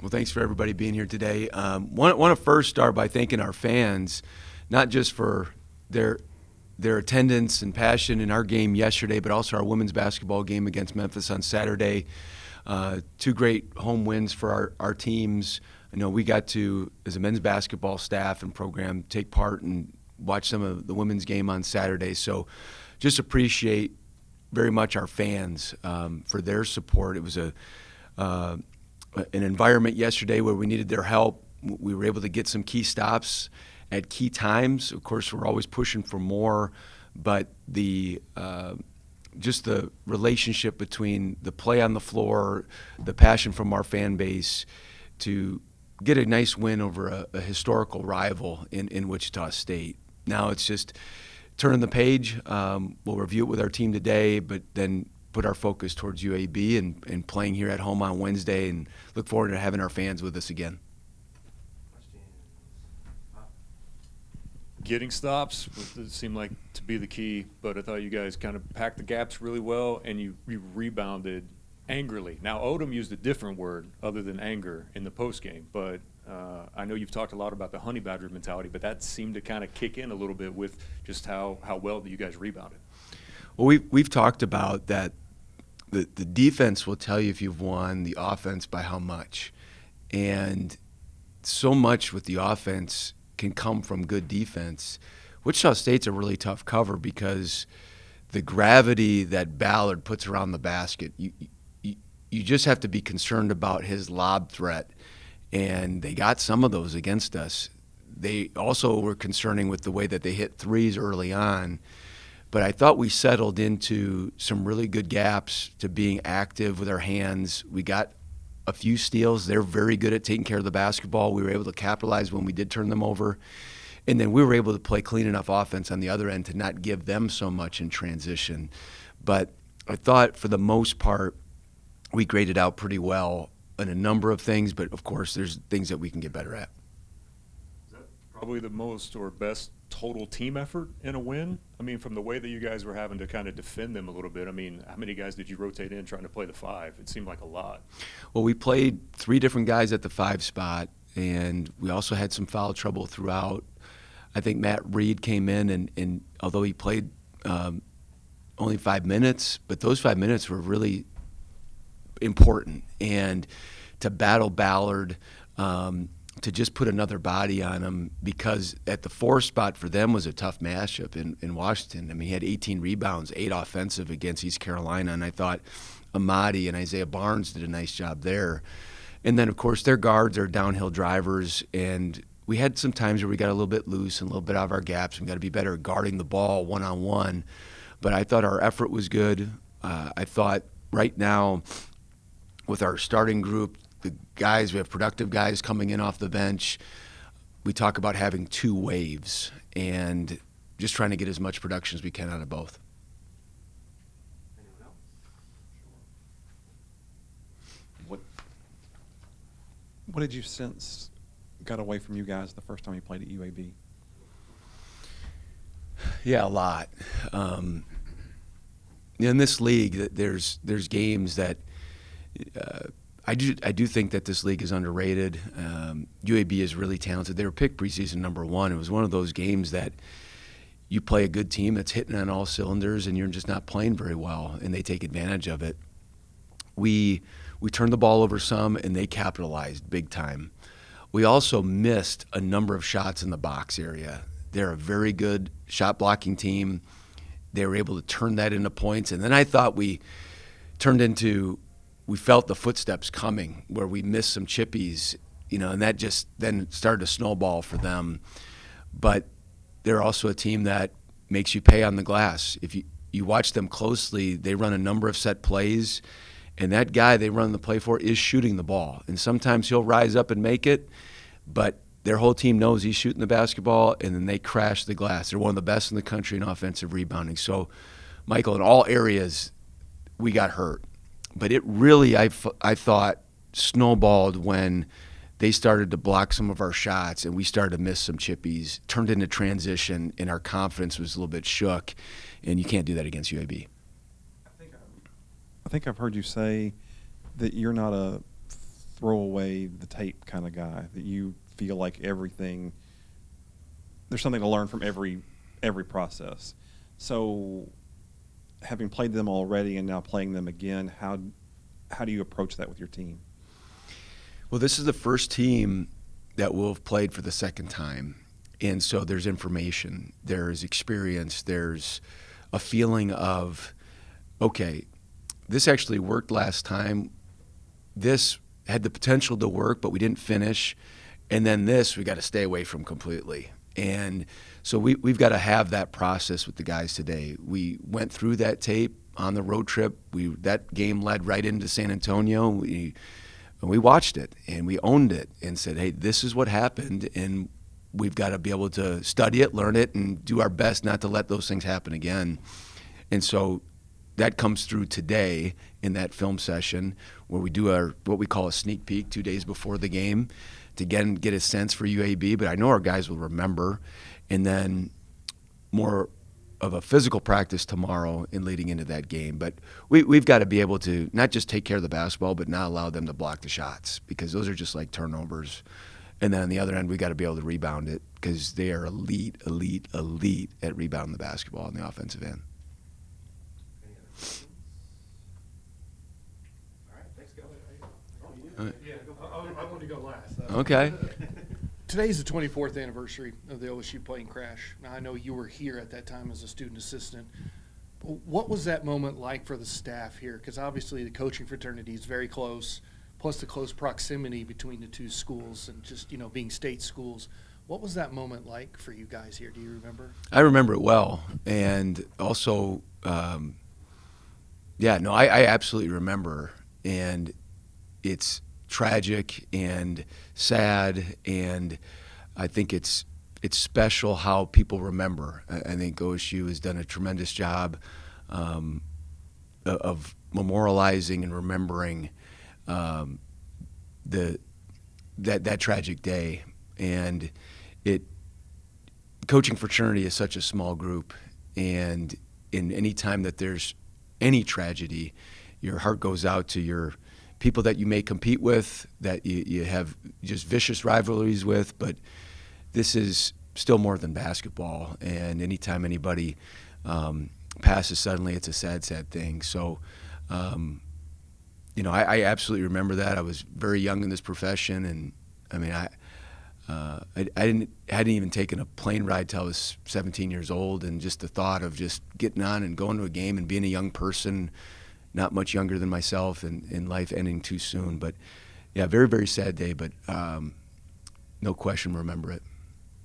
Well, thanks for everybody being here today. Want to first start by thanking our fans, not just for their attendance and passion in our game yesterday, but also our women's basketball game against Memphis on Saturday. Two great home wins for our teams. I know we got to, as a men's basketball staff and program, take part and watch some of the women's game on Saturday. So just appreciate very much our fans for their support. It was an environment yesterday where we needed their help. We were able to get some key stops at key times. Of course, we're always pushing for more, but just the relationship between the play on the floor, the passion from our fan base to get a nice win over a historical rival in Wichita State. Now it's just turning the page. We'll review it with our team today, but then put our focus towards UAB and playing here at home on Wednesday, and look forward to having our fans with us again. Getting stops seemed like to be the key, but I thought you guys kind of packed the gaps really well, and you rebounded angrily. Now, Odom used a different word other than anger in the postgame, but I know you've talked a lot about the Honey Badger mentality, but that seemed to kind of kick in a little bit with just how well that you guys rebounded. Well, we've talked about that. The defense will tell you if you've won, the offense by how much. And so much with the offense can come from good defense. Wichita State's a really tough cover because the gravity that Ballard puts around the basket, you just have to be concerned about his lob threat. And they got some of those against us. They also were concerning with the way that they hit threes early on. But I thought we settled into some really good gaps to being active with our hands. We got a few steals. They're very good at taking care of the basketball. We were able to capitalize when we did turn them over. And then we were able to play clean enough offense on the other end to not give them so much in transition. But I thought for the most part, we graded out pretty well in a number of things. But, of course, there's things that we can get better at. Is that probably the most or best total team effort in a win? I mean, from the way that you guys were having to kind of defend them a little bit, I mean, how many guys did you rotate in trying to play the five? It seemed like a lot. Well, we played three different guys at the five spot, and we also had some foul trouble throughout. I think Matt Reed came in, and although he played only 5 minutes, but those 5 minutes were really important. And to battle Ballard, to just put another body on him, because at the four spot for them was a tough matchup in Washington. I mean, he had 18 rebounds, 8 offensive against East Carolina, and I thought Amadi and Isaiah Barnes did a nice job there. And then, of course, their guards are downhill drivers, and we had some times where we got a little bit loose and a little bit out of our gaps. We got to be better at guarding the ball one-on-one. But I thought our effort was good. I thought right now with our starting group, the guys, we have productive guys coming in off the bench. We talk about having 2 waves and just trying to get as much production as we can out of both. Anyone else? What did you sense got away from you guys the first time you played at UAB? Yeah, a lot. In this league, there's games that I do think that this league is underrated. UAB is really talented. They were picked preseason number 1. It was one of those games that you play a good team that's hitting on all cylinders and you're just not playing very well, and they take advantage of it. We turned the ball over some, and they capitalized big time. We also missed a number of shots in the box area. They're a very good shot blocking team. They were able to turn that into points, and then I thought we felt the footsteps coming where we missed some chippies, and that just then started to snowball for them. But they're also a team that makes you pay on the glass. If you watch them closely, they run a number of set plays, and that guy they run the play for is shooting the ball. And sometimes he'll rise up and make it, but their whole team knows he's shooting the basketball, and then they crash the glass. They're one of the best in the country in offensive rebounding. So, Michael, in all areas, we got hurt. But it really, I thought, snowballed when they started to block some of our shots and we started to miss some chippies, turned into transition, and our confidence was a little bit shook, and you can't do that against UAB. I think I've heard you say that you're not a throw away the tape kind of guy, that you feel like everything, there's something to learn from every process. So having played them already and now playing them again, how do you approach that with your team? Well, this is the first team that will have played for the second time. And so there's information, there's experience, there's a feeling of, okay, this actually worked last time. This had the potential to work, but we didn't finish. And then this we got to stay away from completely. And so we've got to have that process with the guys today. We went through that tape on the road trip. That game led right into San Antonio. We watched it, and we owned it and said, hey, this is what happened, and we've got to be able to study it, learn it, and do our best not to let those things happen again. And so that comes through today in that film session where we do what we call a sneak peek 2 days before the game to again get a sense for UAB, but I know our guys will remember. And then more of a physical practice tomorrow in leading into that game. But we've got to be able to not just take care of the basketball, but not allow them to block the shots, because those are just like turnovers. And then on the other end, we got to be able to rebound it, because they are elite at rebounding the basketball on the offensive end. Any other questions? All right, thanks, Gil. Oh, you All right. Yeah, go for it. I want to go last. Okay. Today's the 24th anniversary of the OSU plane crash. Now, I know you were here at that time as a student assistant. What was that moment like for the staff here? Because obviously the coaching fraternity is very close, plus the close proximity between the two schools and just, being state schools. What was that moment like for you guys here? Do you remember? I remember it well. And also, I absolutely remember. And it's tragic and sad, and I think it's special how people remember. I think OSU has done a tremendous job of memorializing and remembering that tragic day. And coaching fraternity is such a small group, and in any time that there's any tragedy, your heart goes out to your people that you may compete with, that you have just vicious rivalries with, but this is still more than basketball. And anytime anybody passes suddenly, it's a sad, sad thing. So, I absolutely remember that. I was very young in this profession, and I mean, I hadn't even taken a plane ride till I was 17 years old, and just the thought of just getting on and going to a game and being a young person, not much younger than myself, and in life ending too soon. But yeah, very, very sad day, but no question remember it.